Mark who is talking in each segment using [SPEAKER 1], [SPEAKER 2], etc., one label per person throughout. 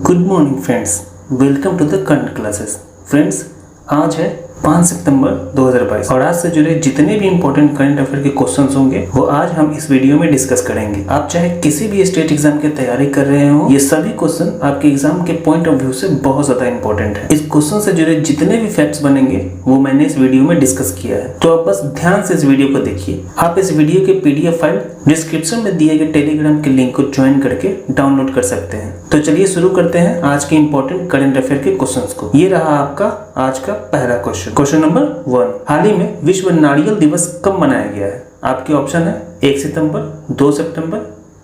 [SPEAKER 1] Good morning friends, welcome to the current classes. Friends, आज है 5 सितंबर 2022 और आज से जुड़े जितने भी इंपॉर्टेंट करंट अफेयर के क्वेश्चंस होंगे वो आज हम इस वीडियो में डिस्कस करेंगे। आप चाहे किसी भी स्टेट एग्जाम की तैयारी कर रहे हो, ये सभी क्वेश्चन आपके एग्जाम के पॉइंट ऑफ व्यू से बहुत ज्यादा इंपॉर्टेंट है। इस क्वेश्चन से जुड़े जितने भी फैक्ट्स बनेंगे वो मैंने इस वीडियो में डिस्कस किया है, तो आप बस ध्यान से इस वीडियो को देखिए। आप इस वीडियो के PDF फाइल डिस्क्रिप्शन में दिए गए टेलीग्राम के लिंक को ज्वाइन करके डाउनलोड कर सकते हैं। तो चलिए शुरू करते हैं आज के इंपॉर्टेंट करंट अफेयर के क्वेश्चंस को। ये रहा आपका आज का पहला क्वेश्चन। क्वेश्चन नंबर 1, हाल ही में विश्व नारियल दिवस कब मनाया गया है? आपके ऑप्शन है 1 सितंबर, 2 सितंबर,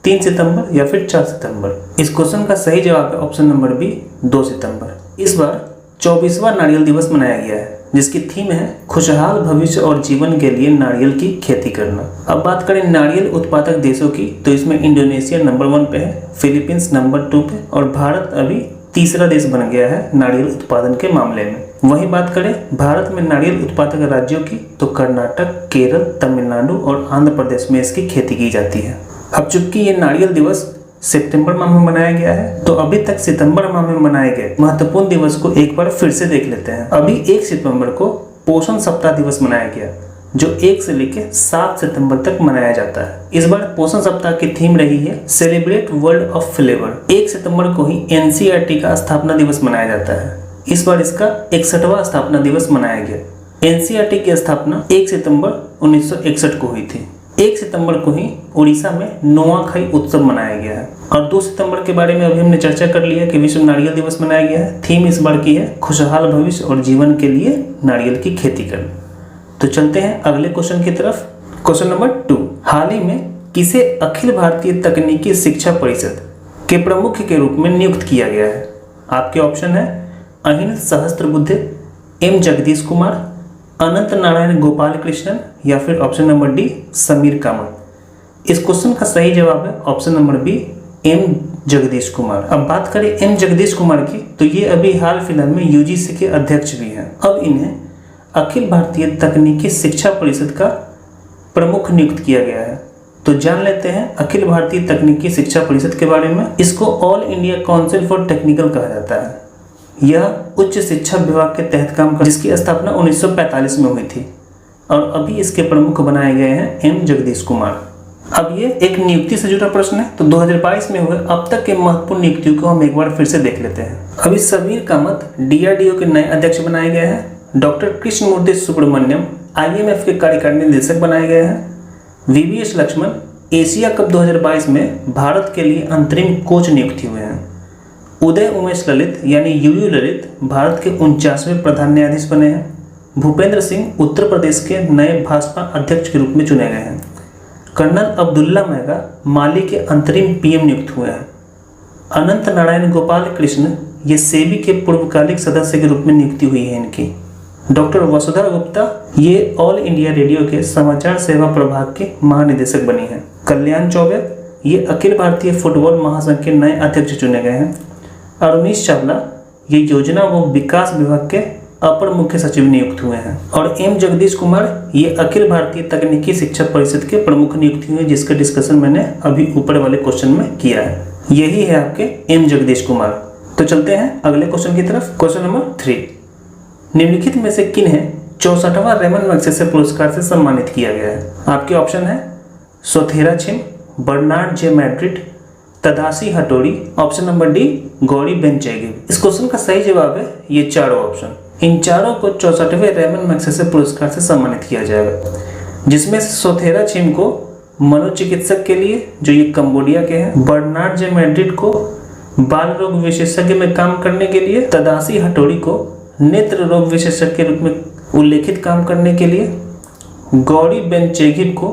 [SPEAKER 1] 3 सितंबर या फिर 4 सितंबर। इस क्वेश्चन का सही जवाब है ऑप्शन नंबर बी, 2 सितंबर। इस बार 24वां नारियल दिवस मनाया गया है, जिसकी थीम है खुशहाल भविष्य और जीवन के लिए नारियल की खेती करना। अब बात करें नारियल उत्पादक देशों की, तो इसमें इंडोनेशिया नंबर 1 पे है, फिलीपींस नंबर 2 पे और भारत अभी तीसरा देश बन गया है नारियल उत्पादन के मामले में। वहीं बात करें भारत में नारियल उत्पादक राज्यों की, तो कर्नाटक, केरल, तमिलनाडु और आंध्र प्रदेश में इसकी खेती की जाती है। अब चूंकि ये नारियल दिवस सितंबर माह में मनाया गया है, तो अभी तक सितंबर माह में मनाए गए महत्वपूर्ण दिवस को एक बार फिर से देख लेते हैं। अभी 1 सितंबर को पोषण सप्ताह दिवस मनाया गया, जो 1 से लेकर 7 सितंबर तक मनाया जाता है। इस बार पोषण सप्ताह की थीम रही है सेलिब्रेट वर्ल्ड ऑफ फ्लेवर। 1 सितंबर को ही NCERT का स्थापना दिवस मनाया जाता है। इस बार इसका 61वां स्थापना दिवस मनाया गया। NCERT की स्थापना 1 सितंबर 1961 को हुई थी। 1 सितंबर को ही उड़ीसा में नोआखाई उत्सव मनाया गया है। और 2 सितंबर के बारे में अभी हमने चर्चा कर ली है कि विश्व नारियल दिवस मनाया गया है। थीम इस बार की है खुशहाल भविष्य और जीवन के लिए नारियल की खेती करना। तो चलते हैं अगले क्वेश्चन की तरफ। क्वेश्चन नंबर 2, हाल ही में किसे अखिल भारतीय तकनीकी शिक्षा परिषद के प्रमुख के रूप में नियुक्त किया गया है? आपके ऑप्शन है अनिल सहस्त्रबुद्धे, M जगदीश कुमार, अनंत नारायण गोपाल कृष्णन या फिर option number D Sameer Kamath. इस क्वेश्चन का सही जवाब है option number B, M Jagdish Kumar. अब बात करें M जगदीश कुमार की, तो ये अभी हाल फिलहाल में UGC के अध्यक्ष भी हैं। अब इन्हें अखिल भारतीय तकनीकी शिक्षा परिषद का प्रमुख नियुक्त किया गया है। तो जान लेते हैं अखिल भारतीय तकनीकी शिक्षा परिषद के बारे में। इसको all India council for technical कहा जाता है। यह उच्च शिक्षा विभाग के तहत काम कर, जिसकी स्थापना 1945 में हुई थी और अभी इसके प्रमुख बनाए गए हैं M जगदीश कुमार। अब ये एक नियुक्ति से जुड़ा प्रश्न है, तो 2022 में हुए अब तक के महत्वपूर्ण नियुक्तियों को हम एक बार फिर से देख लेते हैं। अभी समीर कामत DRDO के नए अध्यक्ष बनाए गए हैं। डॉक्टर कृष्णमूर्ति सुब्रमण्यम IMF के कार्यकारिणी निदेशक बनाए गए हैं। VVS लक्ष्मण एशिया कप 2022 में भारत के लिए अंतरिम कोच नियुक्त हुए हैं। उदय उमेश ललित यानी UU ललित भारत के 49वें प्रधान न्यायाधीश बने हैं। भूपेंद्र सिंह उत्तर प्रदेश के नए भाजपा अध्यक्ष के रूप में चुने गए हैं। कर्नल अब्दुल्ला महगा माली के अंतरिम PM नियुक्त हुए हैं। अनंत नारायण गोपाल कृष्ण ये सेबी के पूर्वकालिक सदस्य के रूप में नियुक्ति हुई है इनकी। डॉक्टर वसुधा गुप्ता ये ऑल इंडिया रेडियो के समाचार सेवा प्रभाग के महानिदेशक बनी हैं। कल्याण चौबे ये अखिल भारतीय फुटबॉल महासंघ के नए अध्यक्ष चुने गए हैं। अरुणीश चावला ये योजना व विकास विभाग के अपर मुख्य सचिव नियुक्त हुए हैं। और M जगदीश कुमार ये अखिल भारतीय तकनीकी शिक्षा परिषद के प्रमुख नियुक्त हुए, जिसका डिस्कशन मैंने अभी ऊपर वाले क्वेश्चन में किया है। यही है आपके M जगदीश कुमार। तो चलते हैं अगले क्वेश्चन की तरफ। क्वेश्चन नंबर 3, निम्नलिखित में से किन्हें 64वां रेमन मैग्सेसे पुरस्कार से सम्मानित किया गया है? आपके ऑप्शन है Sotheara Chhim, Bernard J Madrid, Tadashi Hattori, option number D गौरी बेंचेगिव। इस क्वेश्चन का सही जवाब है ये चारों ऑप्शन। इन चारों को 64वें रेमन मैग्सेसे पुरस्कार से सम्मानित किया जाएगा, जिसमें से सोथेरा छिम को मनोचिकित्सक के लिए, जो ये कंबोडिया के हैं, बर्नार्ड जे मैड्रिड को बाल रोग विशेषज्ञ में काम करने के लिए, तदाशी हटोरी को नेत्र रोग विशेषज्ञ के रूप में उल्लेखित काम करने के लिए, गौरी बेंचेगिव को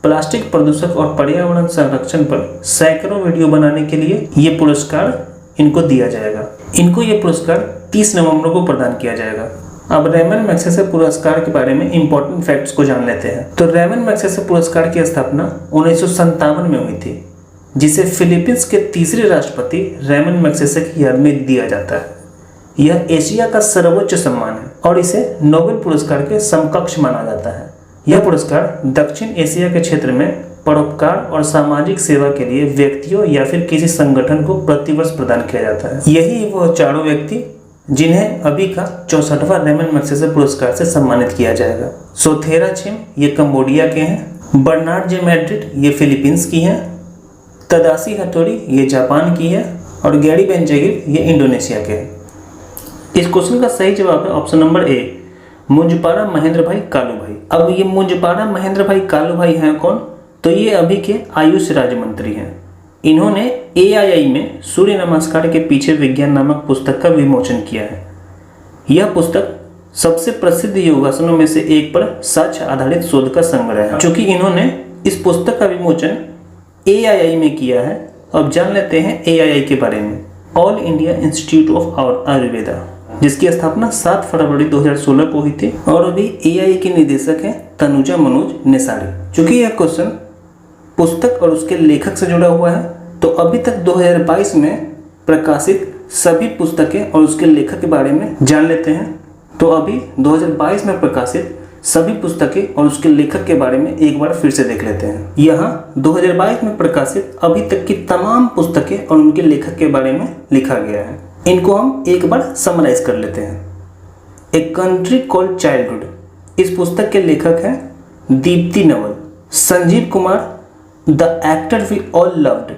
[SPEAKER 1] प्लास्टिक प्रदूषक और पर्यावरण संरक्षण पर सैकड़ों वीडियो बनाने के लिए ये पुरस्कार इनको दिया जाएगा। इनको ये पुरस्कार 30 नवंबर को प्रदान किया जाएगा। अब रेमन मैग्सेसे पुरस्कार के बारे में इंपॉर्टेंट फैक्ट्स को जान लेते हैं। तो रेमन मैग्सेसे पुरस्कार की स्थापना 1957 में हुई थी, जिसे फिलीपींस के तीसरे राष्ट्रपति रेमन मैग्सेसे की याद में दिया जाता है। यह एशिया का सर्वोच्च सम्मान है और इसे नोबेल पुरस्कार के समकक्ष माना जाता है। यह पुरस्कार दक्षिण एशिया के क्षेत्र में परोपकार और सामाजिक सेवा के लिए व्यक्तियों या फिर किसी संगठन को प्रतिवर्ष प्रदान किया जाता है। यही वो चारों व्यक्ति जिन्हें अभी का 64वां रेमन मैग्सेसे पुरस्कार से सम्मानित किया जाएगा। सोथेरा छिम ये कंबोडिया के हैं, बर्नार्ड जे मैड्रिड ये फिलीपींस की हैं, तदाशी हथोड़ी ये जापान की है और गैरी बेंजेगिर ये इंडोनेशिया के हैं। इस क्वेश्चन का सही जवाब है option number A, Munjpara Mahendra भाई कालू भाई। अब ये मुंजपारा महेंद्र भाई कालू भाई हैं कौन? तो ये अभी के आयुष राज्य मंत्री हैं। इन्होंने AII में सूर्य नमस्कार के पीछे विज्ञान नामक पुस्तक का विमोचन किया है। यह पुस्तक सबसे प्रसिद्ध योगासनों में से एक पर साक्ष्य आधारित शोध का संग्रह है। चूंकि इन्होंने इस पुस्तक का विमोचन AII में किया है, अब जान लेते हैं AII के बारे में। All India institute of Ayurveda, जिसकी स्थापना 7 फरवरी 2016 को हुई थी और अभी AII के निदेशक हैं तनुजा मनोज नेसारी। चूंकि यह क्वेश्चन पुस्तक और उसके लेखक से जुड़ा हुआ है, तो अभी तक 2022 में प्रकाशित सभी पुस्तकें और उसके लेखक के बारे में जान लेते हैं। तो अभी 2022 में प्रकाशित सभी पुस्तकें और उसके लेखक के बारे में एक बार फिर से देख लेते हैं। यहाँ 2022 में प्रकाशित अभी तक की तमाम पुस्तकें और उनके लेखक के बारे में लिखा गया है। इनको हम एक बार समराइज कर लेते हैं। ए कंट्री कॉल्ड चाइल्डहुड, इस पुस्तक के लेखक हैं Deepti Naval. Sanjeev Kumar, the actor we all loved,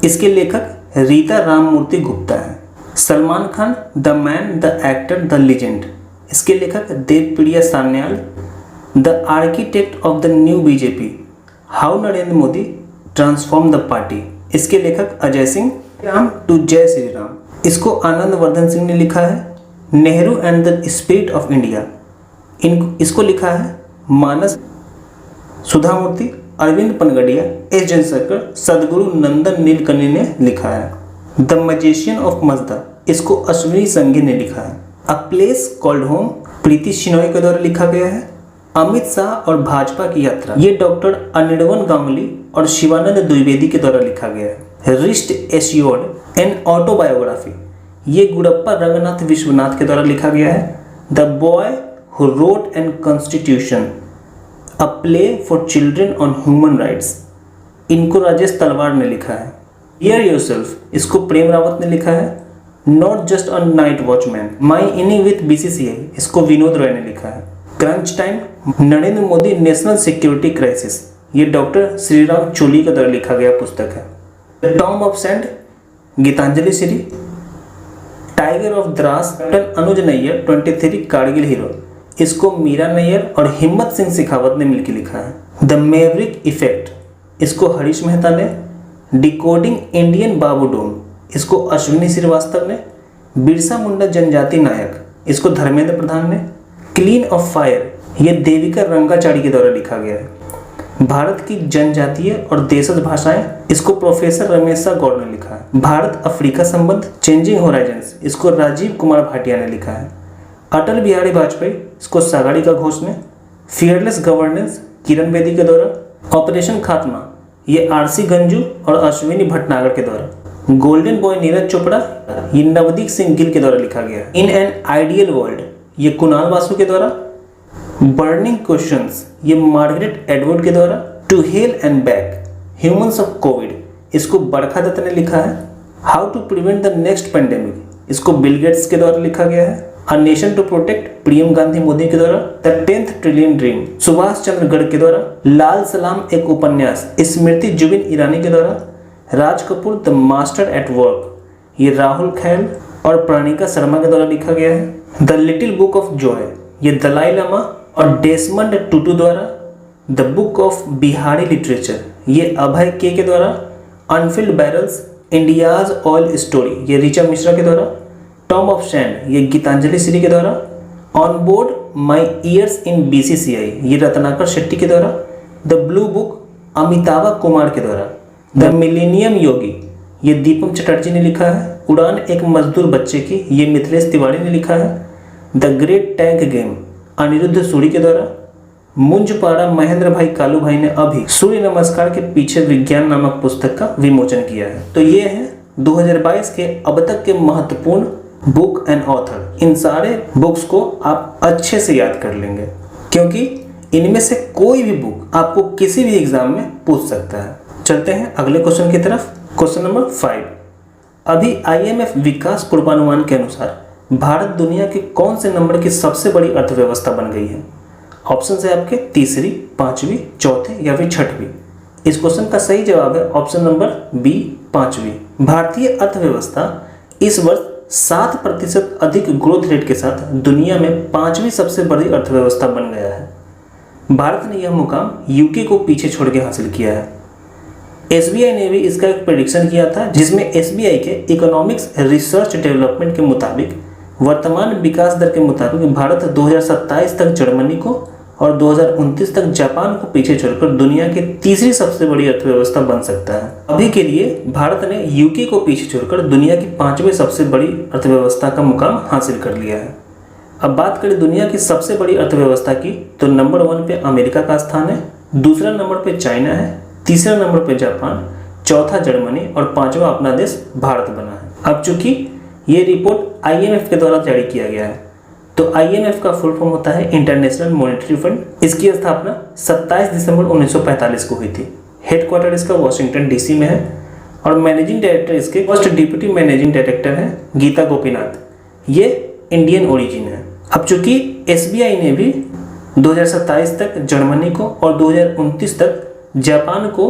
[SPEAKER 1] इसके लेखक रीता राममूर्ति गुप्ता हैं। Salman Khan, the man, the actor, the legend, इसके लेखक Devapriya Sanyal. The architect of the new BJP, how Narendra Modi transform the party, इसके लेखक अजय सिंह। राम टू जय श्री राम, इसको आनंद वर्धन सिंह ने लिखा है। Nehru and the spirit of India, इसको लिखा है मानस सुधामूर्ति, अरविंद पनगड़िया, एस जयशंकर, सदगुरु नंदन नीलकनी ने लिखा है। द मैजिशियन ऑफ मजदा, इसको अश्विनी संघी ने लिखा है। अ प्लेस कॉल्ड होम, प्रीति शिनोय के द्वारा लिखा गया है। अमित शाह और भाजपा की यात्रा, ये डॉक्टर अनिर्वन गांगुली और शिवानंद द्विवेदी के द्वारा लिखा गया है। रिस्ट एश्योर्ड, एन ऑटोबायोग्राफी, ये गुड़प्पा रंगनाथ विश्वनाथ के द्वारा लिखा गया है। The boy who wrote an constitution, a play for children on human rights, इनको राजेश तलवार ने लिखा है। हियर योरसेल्फ, इसको प्रेम रावत ने लिखा है। Not just a night watchman, my inning with BCCI, इसको विनोद रॉय ने लिखा है। Crunch time, Narendra Modi national security crisis, ये डॉक्टर श्रीराम चोली के द्वारा लिखा गया पुस्तक है। The tomb of sand, Geetanjali Shree. Tiger of Dras, captain Anuj Nayyar 23 Kargil hero, इसको मीरा नैयर और हिम्मत सिंह शेखावत ने मिलकर लिखा है। द मैवरिक इफेक्ट, इसको हरीश मेहता ने। डिकोडिंग इंडियन बाबूडोम, इसको अश्विनी श्रीवास्तव ने। बिरसा मुंडा जनजाति नायक, इसको धर्मेंद्र प्रधान ने। क्लीन ऑफ फायर, ये देविका रंगाचारी के द्वारा लिखा गया है। भारत की जनजातीय और देशज भाषाएं, इसको प्रोफेसर रमेश गौड़ ने लिखा है। भारत अफ्रीका संबंध, चेंजिंग होराइजन्स, इसको राजीव कुमार भाटिया ने लिखा है। अटल बिहारी वाजपेयी, इसको सागारिका घोष ने। फियरलेस गवर्नेंस, किरण बेदी के द्वारा। ऑपरेशन खात्मा, ये RC गंजू और अश्विनी भटनागर के द्वारा। गोल्डन बॉय नीरज चोपड़ा, ये नवदीप सिंह गिल के द्वारा लिखा गया। इन एन आइडियल वर्ल्ड, ये कुणाल वासु के द्वारा। बर्निंग क्वेश्चंस, ये मार्गरेट एडवर्ड के द्वारा। To hell and back, humans of COVID, इसको बरखा दत्त ने लिखा है। How to prevent the next pandemic, इसको बिल गेट्स के द्वारा लिखा गया है। A nation to protect, Priyam Gandhi Modi के द्वारा। The 10th trillion dream, Subhash Chandra Garg के द्वारा। लाल सलाम एक उपन्यास, स्मृति जुबिन ईरानी के द्वारा। Raj Kapoor, the master at work, ये राहुल खैल और प्रणिका शर्मा के द्वारा लिखा गया है। The little book of Joy, ये दलाई लामा और डेसमंड टुटू द्वारा। The book of Bihari literature, ये अभय के द्वारा। Anfield barrels, India's oil story, ये ऋचा मिश्रा के द्वारा। टॉम ऑफ सैंड, ये गीतांजलि श्री के द्वारा। On board my years in BCCI, ये रत्नाकर शेट्टी के द्वारा। The blue book, Amitabh Kumar के द्वारा। द मिलेनियम योगी, ये दीपम चटर्जी ने लिखा है। उड़ान एक मजदूर बच्चे की, ये मिथिलेश तिवारी ने लिखा है। The great tank game, Aniruddha Suri के द्वारा। मुंजपाड़ा महेंद्र भाई कालू भाई ने अभी सूर्य नमस्कार के पीछे विज्ञान नामक पुस्तक का विमोचन किया है। तो ये है 2022 के अब तक के महत्वपूर्ण बुक एंड ऑथर। इन सारे बुक्स को आप अच्छे से याद कर लेंगे, क्योंकि इनमें से कोई भी बुक आपको किसी भी एग्जाम में पूछ सकता है। चलते हैं अगले क्वेश्चन की तरफ। क्वेश्चन नंबर 5, अभी IMF विकास पूर्वानुमान के अनुसार भारत दुनिया के कौन से नंबर की सबसे बड़ी अर्थव्यवस्था बन गई है? ऑप्शन है आपके तीसरी, पांचवी, चौथे या फिर छठवीं। इस क्वेश्चन का सही जवाब है ऑप्शन नंबर बी, पांचवी। भारतीय अर्थव्यवस्था इस वर्ष 7% अधिक ग्रोथ रेट के साथ दुनिया में पांचवी सबसे बड़ी अर्थव्यवस्था बन गया है। भारत ने यह मुकाम यूके को पीछे छोड़ के हासिल किया है। SBI ने भी इसका एक प्रेडिक्शन किया था, जिसमें SBI के इकोनॉमिक्स रिसर्च डेवलपमेंट के मुताबिक वर्तमान विकास दर के मुताबिक भारत 2027 तक जर्मनी को और 2029 तक जापान को पीछे छोड़कर दुनिया की तीसरी सबसे बड़ी अर्थव्यवस्था बन सकता है। अभी के लिए भारत ने यूके को पीछे छोड़कर दुनिया की पांचवी सबसे बड़ी अर्थव्यवस्था का मुकाम हासिल कर लिया है। अब बात करें दुनिया की सबसे बड़ी अर्थव्यवस्था की, तो नंबर 1 पे अमेरिका का स्थान है, दूसरा नंबर पे चाइना है, तीसरा नंबर पे जापान, चौथा जर्मनी और पांचवा अपना देश भारत बना है। अब चूंकि ये रिपोर्ट IMF के द्वारा जारी किया गया है, तो IMF का फुल फॉर्म होता है इंटरनेशनल मॉनेटरी फंड। इसकी स्थापना 27 दिसंबर 1945 को हुई थी। हेडक्वार्टर इसका वॉशिंगटन DC में है और मैनेजिंग डायरेक्टर इसके फर्स्ट डिप्टी मैनेजिंग डायरेक्टर हैं गीता गोपीनाथ। ये इंडियन ओरिजिन है। अब चूंकि SBI ने भी 2027 तक जर्मनी को और 2029 तक जापान को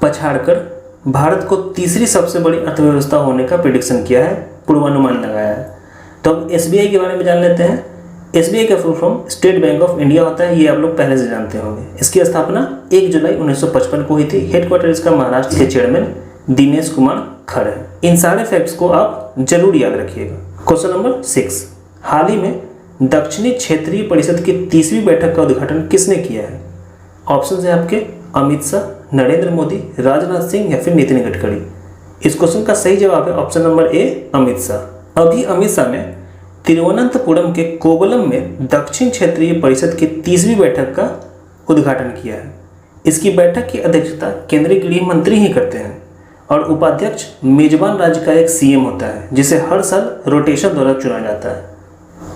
[SPEAKER 1] पछाड़कर भारत को तीसरी सबसे बड़ी अर्थव्यवस्था होने का प्रेडिक्शन किया है, पूर्वानुमान लगाया है। तो अब SBI के बारे में जान लेते हैं। SBI का full form state bank of India होता है, ये आप लोग पहले से जानते होंगे। इसकी स्थापना 1 जुलाई 1955 को हुई थी। हेडक्वार्टर इसका महाराष्ट्र के चेयरमैन दिनेश कुमार खर है। इन सारे फैक्ट्स को आप जरूर याद रखिएगा। क्वेश्चन नंबर 6, हाल ही में दक्षिणी क्षेत्रीय परिषद की 30वीं बैठक का उद्घाटन किसने किया है? ऑप्शन है आपके अमित शाह, नरेंद्र मोदी, राजनाथ सिंह या फिर नितिन गडकरी। इस क्वेश्चन का सही जवाब है option number A, Amit Shah. अभी अमित शाह ने तिरुवनंतपुरम के कोवलम में दक्षिण क्षेत्रीय परिषद की 30वीं बैठक का उद्घाटन किया है। इसकी बैठक की अध्यक्षता केंद्रीय गृह मंत्री ही करते हैं और उपाध्यक्ष मेजबान राज्य का एक CM होता है, जिसे हर साल रोटेशन द्वारा चुना जाता है।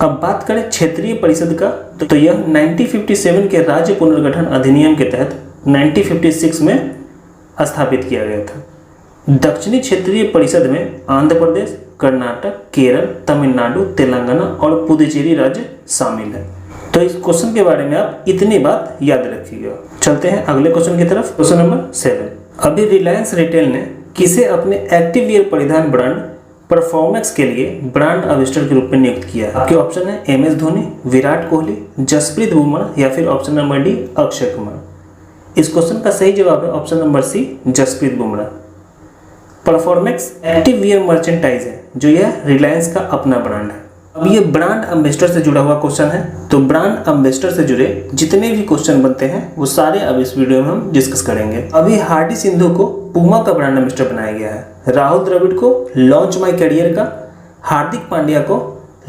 [SPEAKER 1] अब बात करें क्षेत्रीय परिषद का, तो यह 1957 के राज्य पुनर्गठन अधिनियम के तहत 1956 में स्थापित किया गया था। दक्षिणी क्षेत्रीय परिषद में आंध्र प्रदेश, कर्नाटक, केरल, तमिलनाडु, तेलंगाना और पुदुचेरी राज्य शामिल है। तो इस क्वेश्चन के बारे में आप इतनी बात याद रखिएगा। चलते हैं अगले क्वेश्चन की तरफ। क्वेश्चन नंबर 7, अभी रिलायंस रिटेल ने किसे अपने एक्टिव वियर परिधान ब्रांड परफॉर्मेक्स के लिए ब्रांड एम्बेसडर के रूप में नियुक्त किया है? आपके ऑप्शन है MS धोनी, विराट कोहली, जसप्रीत बुमराह या फिर option number D, Akshay Kumar. इस क्वेश्चन का सही जवाब है option number C, Jasprit Bumrah. Performax active wear merchandise है, जो यह रिलायंस का अपना ब्रांड है। अब ये ब्रांड एम्बेसडर से जुड़ा हुआ क्वेश्चन है, तो ब्रांड एम्बेसडर से जुड़े जितने भी क्वेश्चन बनते हैं वो सारे अब इस वीडियो में हम डिस्कस करेंगे। अभी हार्डी सिंधु को पूमा का ब्रांड एम्बेसडर बनाया गया है, राहुल द्रविड़ को लॉन्च माई करियर का, हार्दिक पांड्या को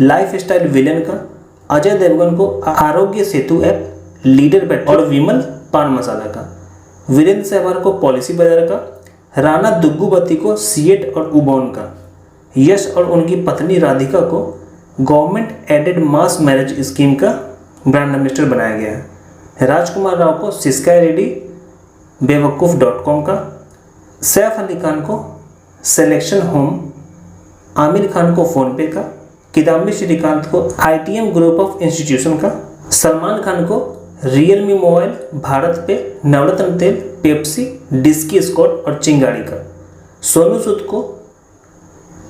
[SPEAKER 1] लाइफ स्टाइल विलेन का, अजय देवगन को Aarogya Setu app, leader battery और विमल पान मसाला का, वीरेंद्र सहवाग को पॉलिसी बाजार का, राणा दुग्गुबती को सिएट और उबॉन का, यश और उनकी पत्नी राधिका को गवर्नमेंट एडेड मास मैरिज स्कीम का ब्रांड एम्बेसडर बनाया गया है, राजकुमार राव को सिस्काई रेडी बेवकूफ़.com का, सैफ अली खान को सिलेक्शन होम, आमिर खान को फ़ोनपे का, किदाम्बी श्रीकांत को ITM ग्रुप ऑफ इंस्टीट्यूशन का, सलमान खान को रियलमी मोबाइल, भारत पे, नवरत्न तेल, पेप्सी, डिस्की स्कॉट और चिंगारी का, सोनू सूद को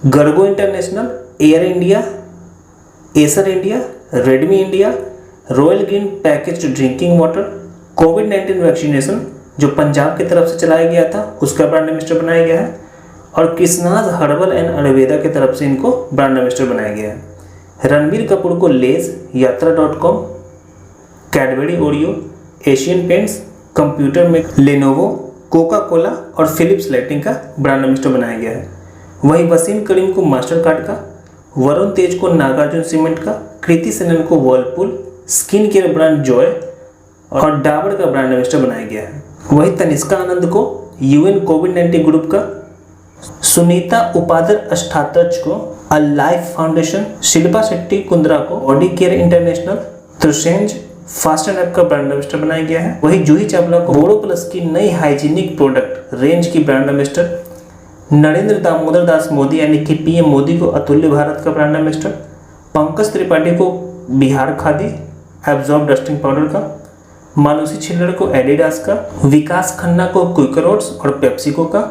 [SPEAKER 1] गर्गो international, Air India, Acer India, Redmi India, royal green packaged drinking water, कोविड-19 वैक्सीनेशन जो पंजाब की तरफ से चलाया गया था उसका ब्रांड एम्बेसडर बनाया गया है, और कृष्णाज हर्बल एंड आयुर्वेदा की तरफ से इनको ब्रांड एम्बेसडर बनाया गया है। रणबीर कपूर को लेज, यात्रा.com, Cadbury Oreo, Asian Paints, computer में लेनोवो, कोका कोला और फिलिप्स लाइटिंग का ब्रांड एम्बेसडर बनाया गया है। वहीं वसीम करीम को मास्टर कार्ड का, वरुण तेज को नागार्जुन सीमेंट का, कृति सेनन को Whirlpool, skin care brand Joy और डाबर का ब्रांड एम्बेसडर बनाया गया है। वहीं तनिष्का आनंद को UN कोविड-19 ग्रुप का, सुनीता उपाध्याय अष्टात्रच को a life foundation, Shilpa Shetty Kundra को बॉडी केयर इंटरनेशनल, त्रिशेंज फास्टर ऐप का ब्रांड एम्बेसडर बनाया गया है। वही जूही चावला को बोरोप्लस की नई हाइजीनिक प्रोडक्ट रेंज की ब्रांड एम्बेसडर, नरेंद्र दामोदर दास मोदी यानी कि पीएम मोदी को अतुल्य भारत का ब्रांड एम्बेसडर, पंकज त्रिपाठी को Bihar khadi absorb dusting powder का, मानुषी छिल्लर को एडिडास का, विकास खन्ना को क्विकर ओट्स और पेप्सिको का,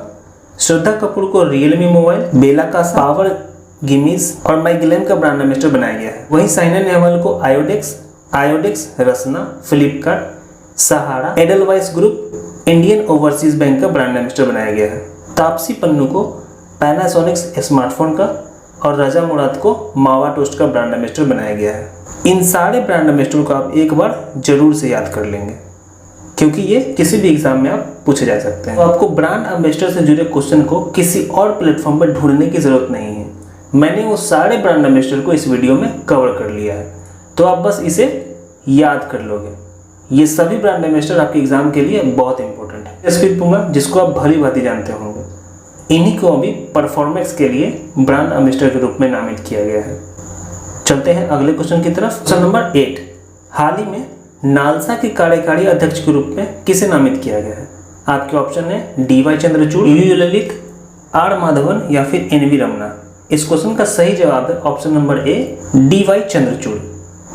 [SPEAKER 1] श्रद्धा कपूर को रियलमी मोबाइल, बेला कासा, पावर गिमीज और माइग्लैम का ब्रांड एम्बेसडर बनाया गया है। वहीं साइना नेहवाल को Iodex, Rasna, Flipkart, Sahara, Edelweiss group, Indian Overseas Bank का ब्रांड एम्बेसडर बनाया गया है। तापसी पन्नू को पैनासोनिक्स स्मार्टफोन का और रजा मुराद को मावा टोस्ट का ब्रांड एम्बेसडर बनाया गया है। इन सारे ब्रांड एम्बेसडर को आप एक बार जरूर से याद कर लेंगे, क्योंकि ये किसी भी एग्जाम में आप पूछे जा सकते हैं। तो आपको ब्रांड एम्बेसडर से जुड़े क्वेश्चन को किसी और प्लेटफॉर्म पर ढूंढने की जरूरत नहीं है। मैंने वो सारे ब्रांड एम्बेसडर को इस वीडियो में कवर कर लिया है, तो आप बस इसे याद कर लोगे। ये सभी ब्रांड एम्बेसडर आपके एग्जाम के लिए बहुत इंपॉर्टेंट है। जसप्रीत बुमराह, जिसको आप भली भांति जानते होंगे, इन्हीं को अभी परफॉर्मेंस के लिए ब्रांड एम्बेसडर के रूप में नामित किया गया है। चलते हैं अगले क्वेश्चन की तरफ। क्वेश्चन नंबर 8, हाल ही में नालसा के कार्यकारी अध्यक्ष के रूप में किसे नामित किया गया है? आपके ऑप्शन है DY Chandrachud, you Lalit, R Madhavan या फिर NV रमना। इस क्वेश्चन का सही जवाब है option number A, DY Chandrachud.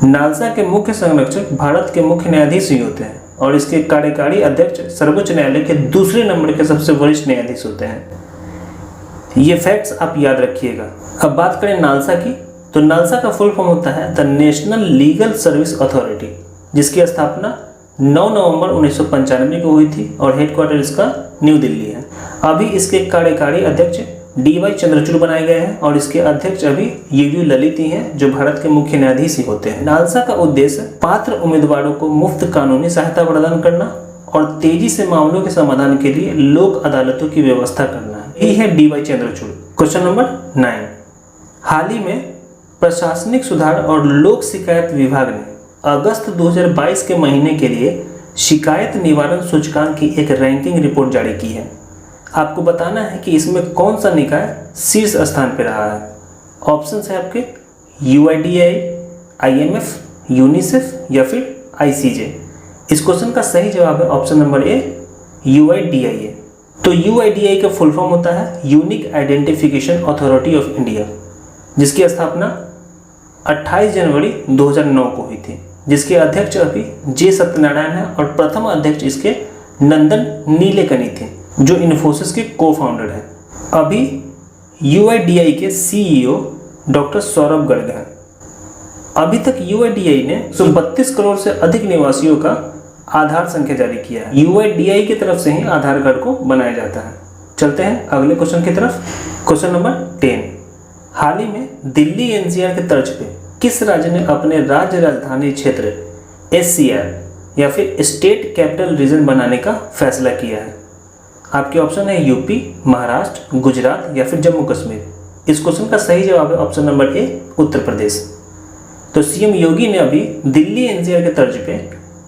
[SPEAKER 1] NALSA के मुख्य संरक्षक भारत के मुख्य न्यायाधीश ही होते हैं और इसके कार्यकारी अध्यक्ष सर्वोच्च न्यायालय के दूसरे नंबर के सबसे वरिष्ठ न्यायाधीश होते हैं। ये फैक्ट्स आप याद रखिएगा। अब बात करें नालसा की, तो नालसा का फुल फॉर्म होता है the national legal service authority, जिसकी स्थापना 9 नवंबर 1995 को हुई थी और हेडक्वार्टर इसका न्यू दिल्ली है। अभी इसके कार्यकारी अध्यक्ष DY चंद्रचूड़ बनाए गए हैं और इसके अध्यक्ष अभी यू ललित ही हैं, जो भारत के मुख्य न्यायाधीश ही होते हैं। नालसा का उद्देश्य पात्र उम्मीदवारों को मुफ्त कानूनी सहायता प्रदान करना और तेजी से मामलों के समाधान के लिए लोक अदालतों की व्यवस्था करना है। यही है DY चंद्रचूड़। क्वेश्चन नंबर 9, हाल ही में प्रशासनिक सुधार और लोक शिकायत विभाग ने अगस्त 2022 के महीने के लिए शिकायत निवारण सूचकांक की एक रैंकिंग रिपोर्ट जारी की है। आपको बताना है कि इसमें कौन सा निकाय शीर्ष स्थान पर रहा है। ऑप्शंस है आपके UIDAI, IMF, यूनिसेफ या फिर ICJ। इस क्वेश्चन का सही जवाब है ऑप्शन नंबर A, UIDAI। तो UIDAI का फुल फॉर्म होता है unique identification authority of India, जिसकी स्थापना 28 जनवरी 2009 को हुई थी, जिसके अध्यक्ष अभी J सत्यनारायण है और प्रथम अध्यक्ष इसके नंदन नीलेकनी थे, जो इन्फोसिस के को फाउंडर हैं। अभी UIDAI के CEO डॉक्टर सौरभ गर्ग हैं। अभी तक UIDAI ने 132 करोड़ से अधिक निवासियों का आधार संख्या जारी किया है। UIDAI की तरफ से ही आधार कार्ड को बनाया जाता है। चलते हैं अगले क्वेश्चन की तरफ। क्वेश्चन नंबर 10, हाल ही में दिल्ली NCR के तर्ज पे किस राज्य ने अपने राज्य राजधानी क्षेत्र SCR या फिर स्टेट कैपिटल रीजन बनाने का फैसला किया है? आपके ऑप्शन है यूपी, महाराष्ट्र, गुजरात या फिर जम्मू कश्मीर। इस क्वेश्चन का सही जवाब है option number A, Uttar Pradesh. तो CM योगी ने अभी दिल्ली NCR के तर्ज पे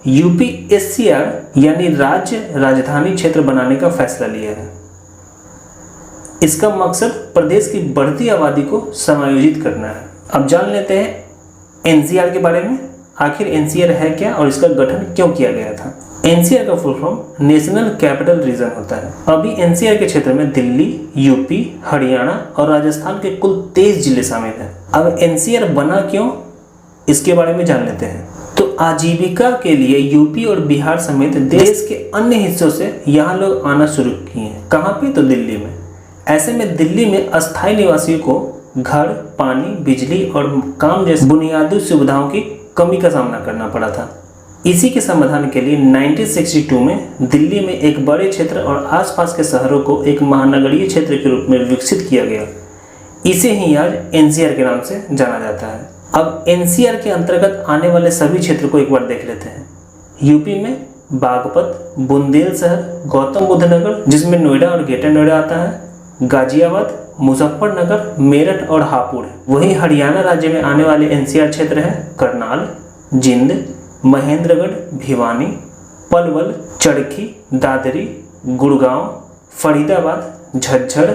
[SPEAKER 1] यूपी SCR यानी राज्य राजधानी क्षेत्र बनाने का फैसला लिया है। इसका मकसद प्रदेश की बढ़ती आबादी को समायोजित करना है। अब जान लेते हैं NCR के बारे में। आखिर NCR है क्या और इसका गठन क्यों किया गया था? NCR का full form national capital region होता है। अभी NCR के क्षेत्र में दिल्ली, यूपी, हरियाणा और राजस्थान के कुल 23 जिले शामिल हैं। अब NCR बना क्यों, इसके बारे में जान लेते हैं। तो आजीविका के लिए यूपी और बिहार समेत देश के अन्य हिस्सों से यहाँ लोग आना शुरू किए हैं। कहाँ पे? तो दिल्ली में। ऐसे में दिल्ली में अस्थायी निवासियों को घर, पानी, बिजली और काम जैसी बुनियादी सुविधाओं की कमी का सामना करना पड़ा था। इसी के समाधान के लिए 1962 में दिल्ली में एक बड़े क्षेत्र और आसपास के शहरों को एक महानगरीय क्षेत्र के रूप में विकसित किया गया। इसे ही आज NCR के नाम से जाना जाता है। अब NCR के अंतर्गत आने वाले सभी क्षेत्र को एक बार देख लेते हैं। यूपी में बागपत, बुंदेलशहर, गौतम बुद्ध नगर जिसमें नोएडा और ग्रेटर नोएडा आता है, गाजियाबाद, मुजफ्फरनगर, मेरठ और हापुड़ है। वहीं हरियाणा राज्य में आने वाले NCR क्षेत्र है करनाल, जिंद, महेंद्रगढ़, भिवानी, पलवल, चरखी, दादरी, गुड़गांव, फरीदाबाद, झज्जर,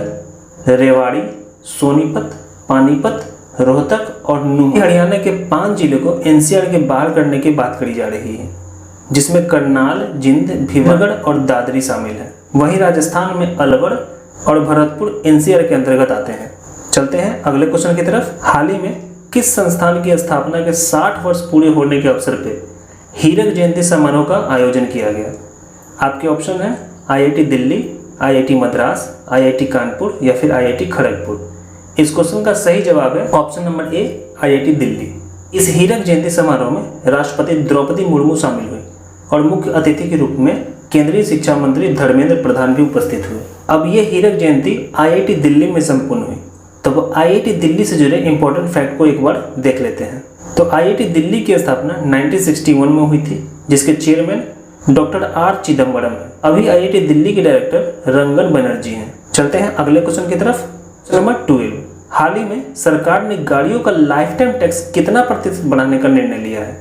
[SPEAKER 1] रेवाड़ी, सोनीपत, पानीपत, रोहतक और नूह। हरियाणा के 5 जिलों को एनसीआर के बाहर करने की बात करी जा रही है, जिसमें करनाल, जिंद, भिवागढ़ और दादरी शामिल है। वहीं राजस्थान में अलवर और भरतपुर एनसीआर के अंतर्गत आते हैं। चलते हैं अगले क्वेश्चन की तरफ। हाल ही में किस संस्थान की स्थापना के 60 वर्ष पूरे होने के अवसर पर हीरक जयंती समारोह का आयोजन किया गया? आपके ऑप्शन है IIT Delhi, IIT Madras, IIT Kanpur या फिर आईआईटी खड़गपुर। इस क्वेश्चन का सही जवाब है option number A, IIT Delhi. इस हीरक जयंती समारोह में राष्ट्रपति द्रौपदी मुर्मू शामिल हुई और मुख्य अतिथि के रूप में केंद्रीय शिक्षा मंत्री धर्मेंद्र प्रधान भी उपस्थित हुए। अब ये हीरक जयंती आईआईटी दिल्ली में संपन्न हुई, तो वो आईआईटी दिल्ली से जुड़े इंपॉर्टेंट फैक्ट को एक बार देख लेते हैं। तो आईआईटी दिल्ली की स्थापना 1961 में हुई थी, जिसके चेयरमैन डॉक्टर आर चिदम्बरम है। अभी आईआईटी दिल्ली के डायरेक्टर रंगन बनर्जी हैं। चलते हैं अगले क्वेश्चन की तरफ। नंबर 12, हाल ही में सरकार ने गाड़ियों का लाइफ टाइम टैक्स कितना प्रतिशत बढ़ाने का निर्णय लिया है?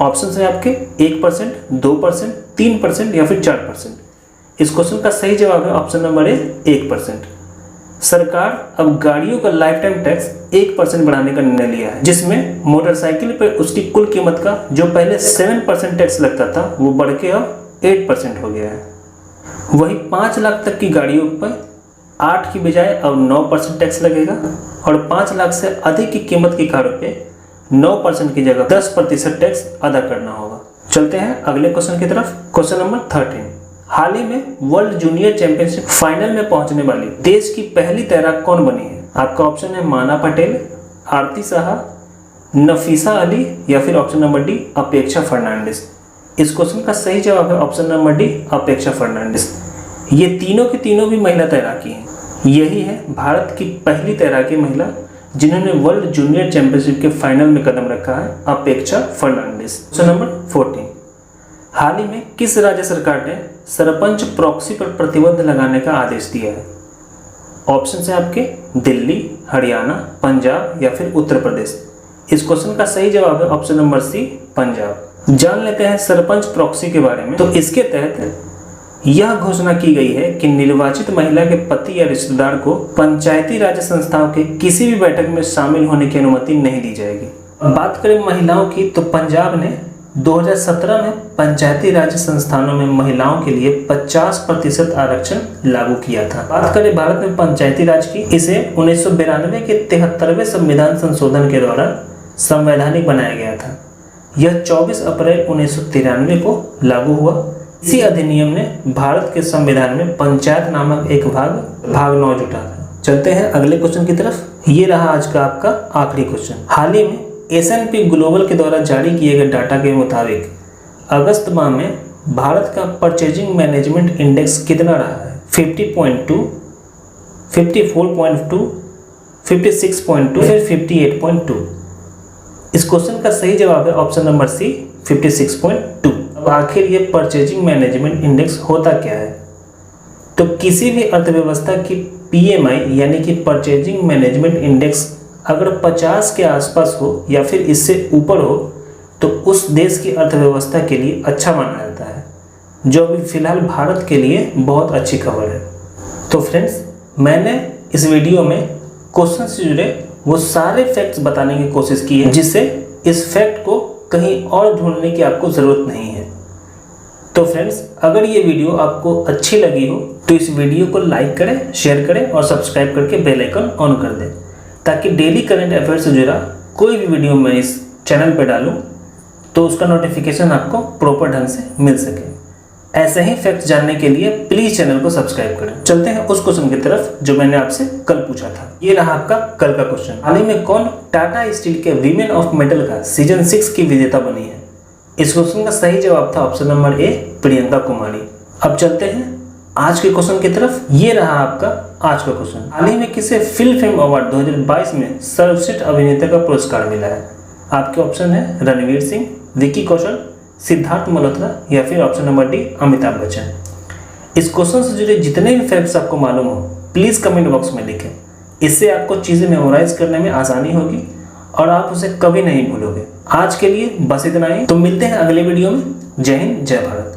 [SPEAKER 1] ऑप्शन है आपके 1%, 2%, 3% या फिर 4%। इस क्वेश्चन का सही जवाब है ऑप्शन नंबर ए, 1%। सरकार अब गाड़ियों का लाइफ टाइम टैक्स 1% बढ़ाने का निर्णय लिया है, जिसमें मोटरसाइकिल पर उसकी कुल कीमत का जो पहले 7% टैक्स लगता था वो बढ़ के अब 8% हो गया है। वही 5 लाख तक की गाड़ियों पर 8 की बजाय अब 9% टैक्स लगेगा और 5 लाख से अधिक की कीमत की कारों पे 9% की जगह 10% टैक्स अदा करना होगा। चलते हैं अगले क्वेश्चन की तरफ। क्वेश्चन नंबर 13, हाल ही में वर्ल्ड जूनियर चैंपियनशिप फाइनल में पहुंचने वाली देश की पहली तैराक कौन बनी है? आपका ऑप्शन है माना पटेल, आरती साहा, नफीसा अली या फिर ऑप्शन नंबर डी, अपेक्षा फर्नांडिस। इस क्वेश्चन का सही जवाब है ऑप्शन नंबर डी, अपेक्षा फर्नांडिस। ये तीनों की तीनों भी महिला तैराकी हैं। यही है भारत की पहली तैराकी महिला जिन्होंने वर्ल्ड जूनियर चैंपियनशिप के फाइनल में कदम रखा है, अपेक्षा फर्नांडिस। क्वेश्चन नंबर 14, हाल ही में किस राज्य सरकार ने सरपंच प्रॉक्सी पर प्रतिबंध लगाने का आदेश दिया है? ऑप्शन है आपके दिल्ली, हरियाणा, पंजाब या फिर उत्तर प्रदेश। इस क्वेश्चन का सही जवाब है ऑप्शन नंबर सी, पंजाब। जान लेते हैं सरपंच प्रॉक्सी के बारे में। तो इसके तहत यह घोषणा की गई है कि निर्वाचित महिला के पति या रिश्तेदार को पंचायती राज संस्थाओं के किसी भी बैठक में शामिल होने की अनुमति नहीं दी जाएगी। बात करें महिलाओं की, तो पंजाब ने 2017 में पंचायती राज संस्थानों में महिलाओं के लिए 50% आरक्षण लागू किया था। बात करें भारत में पंचायती राज की, इसे 1992 के 73वें संविधान संशोधन के दौरान संवैधानिक बनाया गया था। यह 24 अप्रैल 1993 को लागू हुआ। इसी अधिनियम ने भारत के संविधान में पंचायत नामक एक भाग 9 जुटा था। चलते हैं अगले क्वेश्चन की तरफ। ये रहा आज का आपका आखिरी क्वेश्चन। हाल ही में S&P ग्लोबल के द्वारा जारी किए गए डाटा के मुताबिक अगस्त माह में भारत का परचेजिंग मैनेजमेंट इंडेक्स कितना रहा है? 50.2, 54.2, 56.2 फिर 58.2। इस क्वेश्चन का सही जवाब है ऑप्शन नंबर सी, 56.2। अब आखिर ये परचेजिंग मैनेजमेंट इंडेक्स होता क्या है? तो किसी भी अर्थव्यवस्था की PMI यानी कि परचेजिंग मैनेजमेंट इंडेक्स अगर 50 के आसपास हो या फिर इससे ऊपर हो तो उस देश की अर्थव्यवस्था के लिए अच्छा माना जाता है, जो अभी फिलहाल भारत के लिए बहुत अच्छी खबर है। तो फ्रेंड्स, मैंने इस वीडियो में क्वेश्चन से जुड़े वो सारे फैक्ट्स बताने की कोशिश की है, जिससे इस फैक्ट को कहीं और ढूंढने की आपको ज़रूरत नहीं है। तो फ्रेंड्स, अगर ये वीडियो आपको अच्छी लगी हो तो इस वीडियो को लाइक करें, शेयर करें और सब्सक्राइब करके बेल आइकन ऑन कर दें, ताकि डेली करंट अफेयर से जुड़ा कोई भी वीडियो मैं इस चैनल पर डालूं तो उसका नोटिफिकेशन आपको प्रॉपर ढंग से मिल सके। ऐसे ही फैक्ट्स जानने के लिए प्लीज़ चैनल को सब्सक्राइब करें। चलते हैं उस क्वेश्चन की तरफ जो मैंने आपसे कल पूछा था। ये रहा आपका कल का क्वेश्चन। हाल ही में कौन टाटा स्टील के वीमेन ऑफ मेटल का सीजन 6 की विजेता बनी है? इस क्वेश्चन का सही जवाब था option number A, Priyanka Kumari. अब चलते हैं आज के क्वेश्चन की तरफ। ये रहा आपका आज का क्वेश्चन। हाल ही में किसे फिल्म फेम अवार्ड 2022 में सर्वश्रेष्ठ अभिनेता का पुरस्कार मिला है? आपके ऑप्शन है रणवीर सिंह, विकी कौशल, सिद्धार्थ मल्होत्रा या फिर option number D, Amitabh Bachchan. इस क्वेश्चन से जुड़े जितने भी फैक्ट्स आपको मालूम हो प्लीज़ कमेंट बॉक्स में लिखें। इससे आपको चीज़ें मेमोराइज करने में आसानी होगी और आप उसे कभी नहीं भूलोगे। आज के लिए बस इतना ही। तो मिलते हैं अगले वीडियो में। जय हिंद, जय भारत।